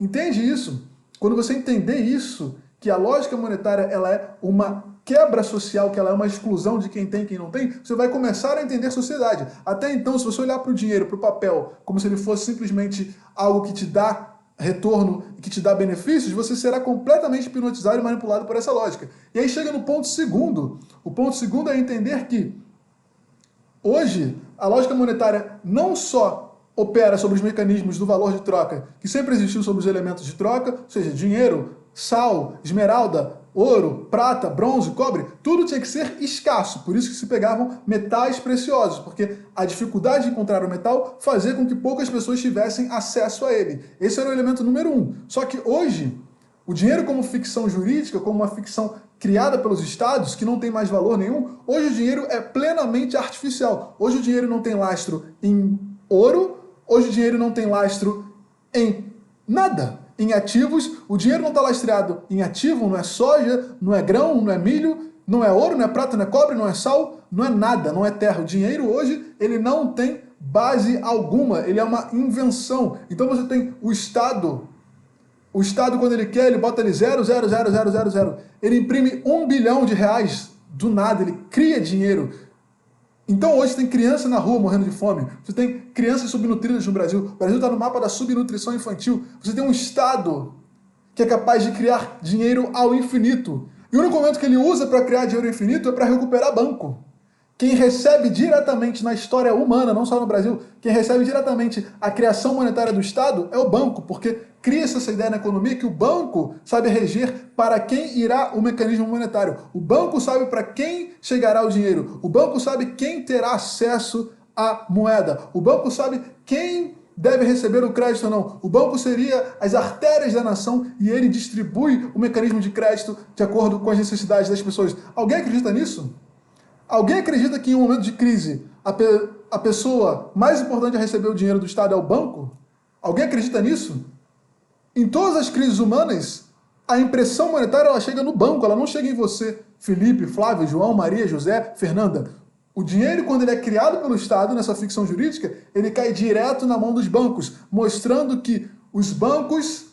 Entende isso? Quando você entender isso, que a lógica monetária ela é uma quebra social, que ela é uma exclusão de quem tem e quem não tem, você vai começar a entender a sociedade. Até então, se você olhar para o dinheiro, para o papel, como se ele fosse simplesmente algo que te dá retorno e que te dá benefícios, você será completamente hipnotizado e manipulado por essa lógica. E aí chega no ponto segundo. O ponto segundo é entender que hoje a lógica monetária não só opera sobre os mecanismos do valor de troca, que sempre existiu sobre os elementos de troca, ou seja, dinheiro, sal, esmeralda, ouro, prata, bronze, cobre, tudo tinha que ser escasso, por isso que se pegavam metais preciosos, porque a dificuldade de encontrar o metal fazia com que poucas pessoas tivessem acesso a ele. Esse era o elemento número um. Só que hoje, o dinheiro como ficção jurídica, como uma ficção criada pelos estados, que não tem mais valor nenhum, hoje o dinheiro é plenamente artificial. Hoje o dinheiro não tem lastro em ouro, hoje o dinheiro não tem lastro em nada. Em ativos, o dinheiro não está lastreado em ativo, não é soja, não é grão, não é milho, não é ouro, não é prata, não é cobre, não é sal, não é nada, não é terra. O dinheiro hoje, ele não tem base alguma, ele é uma invenção. Então você tem o Estado, quando ele quer, ele bota ali 0,00000. Ele imprime 1 bilhão de reais do nada, ele cria dinheiro. Então hoje tem criança na rua morrendo de fome, você tem crianças subnutridas no Brasil, o Brasil está no mapa da subnutrição infantil, você tem um Estado que é capaz de criar dinheiro ao infinito. E o único momento que ele usa para criar dinheiro infinito é para recuperar banco. Quem recebe diretamente na história humana, não só no Brasil, quem recebe diretamente a criação monetária do Estado é o banco, porque cria-se essa ideia na economia que o banco sabe reger para quem irá o mecanismo monetário. O banco sabe para quem chegará o dinheiro. O banco sabe quem terá acesso à moeda. O banco sabe quem deve receber o crédito ou não. O banco seria as artérias da nação e ele distribui o mecanismo de crédito de acordo com as necessidades das pessoas. Alguém acredita nisso? Alguém acredita que em um momento de crise a pessoa mais importante a receber o dinheiro do Estado é o banco? Alguém acredita nisso? Em todas as crises humanas, a impressão monetária ela chega no banco, ela não chega em você, Felipe, Flávio, João, Maria, José, Fernanda. O dinheiro, quando ele é criado pelo Estado, nessa ficção jurídica, ele cai direto na mão dos bancos, mostrando que os bancos,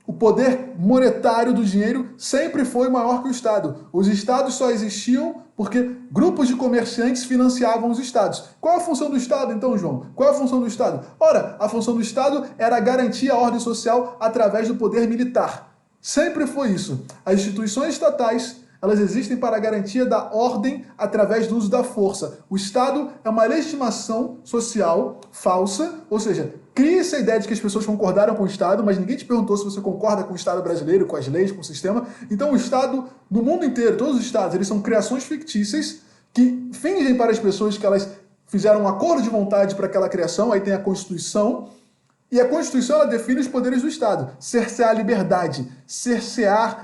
o poder monetário do dinheiro sempre foi maior que o Estado. Os Estados só existiam porque grupos de comerciantes financiavam os Estados. Qual é a função do Estado, então, João? Qual é a função do Estado? Ora, a função do Estado era garantir a ordem social através do poder militar. Sempre foi isso. As instituições estatais, elas existem para a garantia da ordem através do uso da força. O Estado é uma legitimação social falsa, ou seja, cria-se a ideia de que as pessoas concordaram com o Estado, mas ninguém te perguntou se você concorda com o Estado brasileiro, com as leis, com o sistema. Então o Estado, no mundo inteiro, todos os Estados, eles são criações fictícias que fingem para as pessoas que elas fizeram um acordo de vontade para aquela criação, aí tem a Constituição, e a Constituição ela define os poderes do Estado. Cercear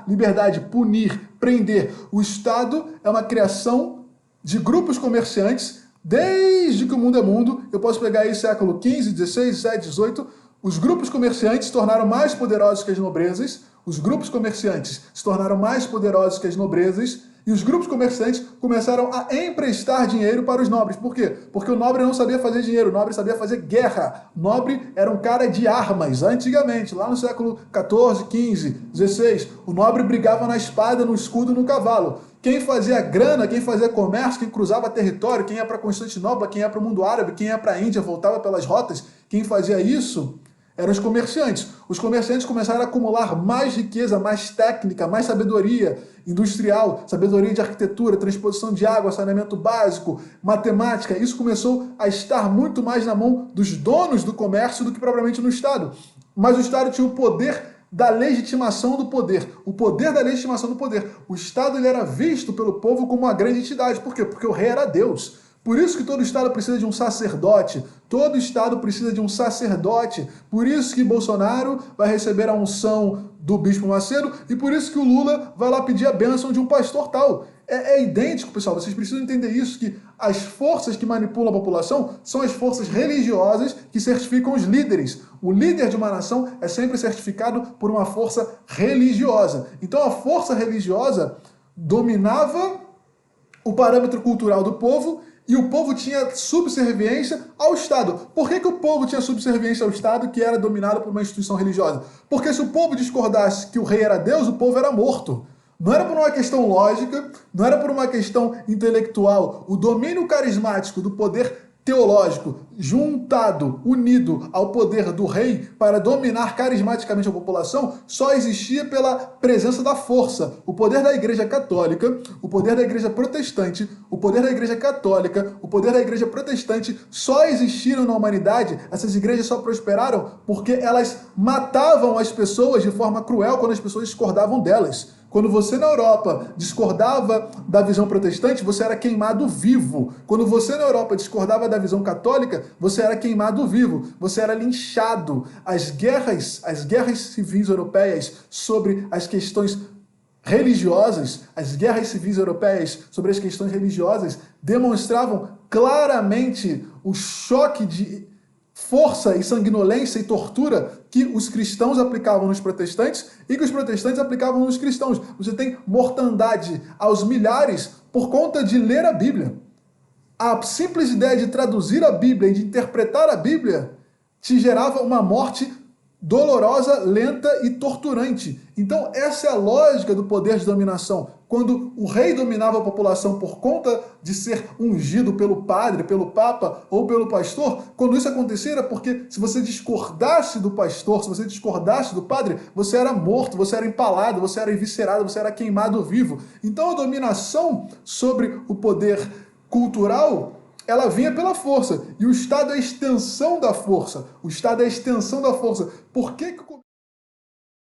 liberdade, punir, prender. O Estado é uma criação de grupos comerciantes desde que o mundo é mundo. Eu posso pegar aí século XV, XVI, XVII, XVIII. Os grupos comerciantes se tornaram mais poderosos que as nobrezas. Os grupos comerciantes se tornaram mais poderosos que as nobrezas. E os grupos comerciantes começaram a emprestar dinheiro para os nobres. Por quê? Porque o nobre não sabia fazer dinheiro, o nobre sabia fazer guerra. O nobre era um cara de armas, antigamente, lá no século XIV, XV, XVI. O nobre brigava na espada, no escudo, no cavalo. Quem fazia grana, quem fazia comércio, quem cruzava território, quem ia para Constantinopla, quem ia para o mundo árabe, quem ia para a Índia, voltava pelas rotas, quem fazia isso eram os comerciantes. Os comerciantes começaram a acumular mais riqueza, mais técnica, mais sabedoria industrial, sabedoria de arquitetura, transposição de água, saneamento básico, matemática. Isso começou a estar muito mais na mão dos donos do comércio do que propriamente no Estado. Mas o Estado tinha o poder da legitimação do poder. O poder da legitimação do poder. O Estado ele era visto pelo povo como uma grande entidade. Por quê? Porque o rei era Deus. Por isso que todo Estado precisa de um sacerdote. Todo Estado precisa de um sacerdote. Por isso que Bolsonaro vai receber a unção do Bispo Macedo e por isso que o Lula vai lá pedir a bênção de um pastor tal. É idêntico, pessoal. Vocês precisam entender isso, que as forças que manipulam a população são as forças religiosas que certificam os líderes. O líder de uma nação é sempre certificado por uma força religiosa. Então a força religiosa dominava o parâmetro cultural do povo e o povo tinha subserviência ao Estado. Por que o povo tinha subserviência ao Estado, que era dominado por uma instituição religiosa? Porque se o povo discordasse que o rei era Deus, o povo era morto. Não era por uma questão lógica, não era por uma questão intelectual. O domínio carismático do poder teológico, juntado, unido ao poder do rei para dominar carismaticamente a população, só existia pela presença da força. O poder da Igreja Católica, o poder da Igreja Protestante, o poder da Igreja Católica, o poder da Igreja Protestante só existiram na humanidade, essas igrejas só prosperaram porque elas matavam as pessoas de forma cruel quando as pessoas discordavam delas. Quando você na Europa discordava da visão protestante, você era queimado vivo. Quando você na Europa discordava da visão católica, você era queimado vivo. Você era linchado. As guerras civis europeias sobre as questões religiosas, as guerras civis europeias sobre as questões religiosas demonstravam claramente o choque de força e sanguinolência e tortura que os cristãos aplicavam nos protestantes e que os protestantes aplicavam nos cristãos. Você tem mortandade aos milhares por conta de ler a Bíblia. A simples ideia de traduzir a Bíblia e de interpretar a Bíblia te gerava uma morte dolorosa, lenta e torturante. Então essa é a lógica do poder de dominação. Quando o rei dominava a população por conta de ser ungido pelo padre, pelo papa ou pelo pastor, quando isso acontecia era porque se você discordasse do pastor, se você discordasse do padre, você era morto, você era empalado, você era eviscerado, você era queimado vivo. Então a dominação sobre o poder cultural, ela vinha pela força. E o Estado é a extensão da força. O Estado é a extensão da força. Por que